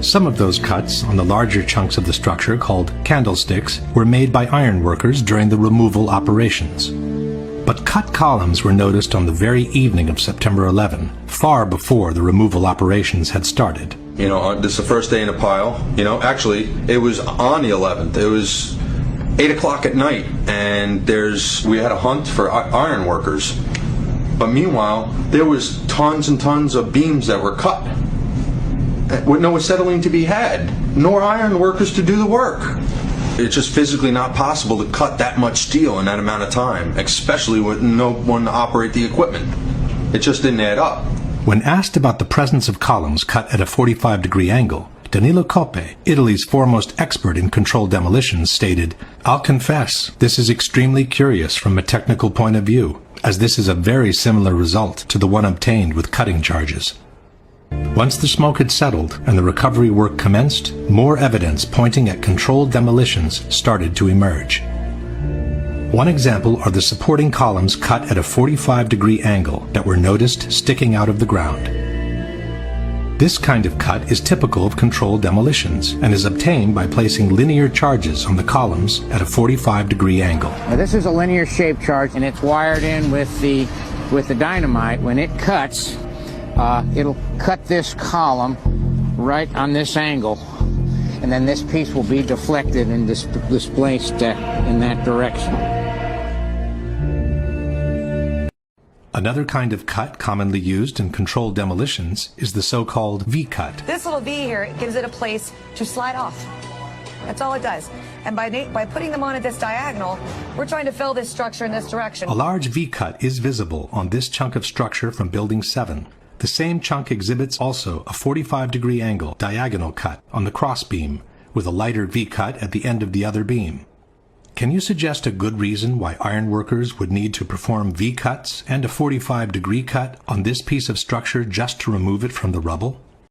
Some of those cuts on the larger chunks of the structure, called candlesticks, were made by ironworkers during the removal operations. But cut columns were noticed on the very evening of September 11, far before the removal operations had started. You know, this is the first day in the pile. You know, actually, it was on the 11th. It was 8 o'clock at night, and we had a hunt for iron workers. But meanwhile, there was tons and tons of beams that were cut, with no acetylene to be had, nor iron workers to do the work. It's just physically not possible to cut that much steel in that amount of time, especially with no one to operate the equipment. It just didn't add up. When asked about the presence of columns cut at a 45-degree angle, Danilo Coppe, Italy's foremost expert in controlled demolitions, stated, "I'll confess, this is extremely curious from a technical point of view, as this is a very similar result to the one obtained with cutting charges." Once the smoke had settled and the recovery work commenced, more evidence pointing at controlled demolitions started to emerge. One example are the supporting columns cut at a 45-degree angle that were noticed sticking out of the ground. This kind of cut is typical of controlled demolitions and is obtained by placing linear charges on the columns at a 45-degree angle. Now, this is a linear shaped charge, and it's wired in with the dynamite. When it cuts, it'll cut this column right on this angle, and then this piece will be deflected and displaced in that direction. Another kind of cut commonly used in controlled demolitions is the so-called V-cut. This little V here, it gives it a place to slide off. That's all it does. And by putting them on at this diagonal, we're trying to fill this structure in this direction. A large V-cut is visible on this chunk of structure from Building 7. The same chunk exhibits also a 45-degree angle diagonal cut on the cross beam, with a lighter V-cut at the end of the other beam. Can you suggest a good reason why ironworkers would need to perform V-cuts and a 45-degree cut on this piece of structure just to remove it from the rubble?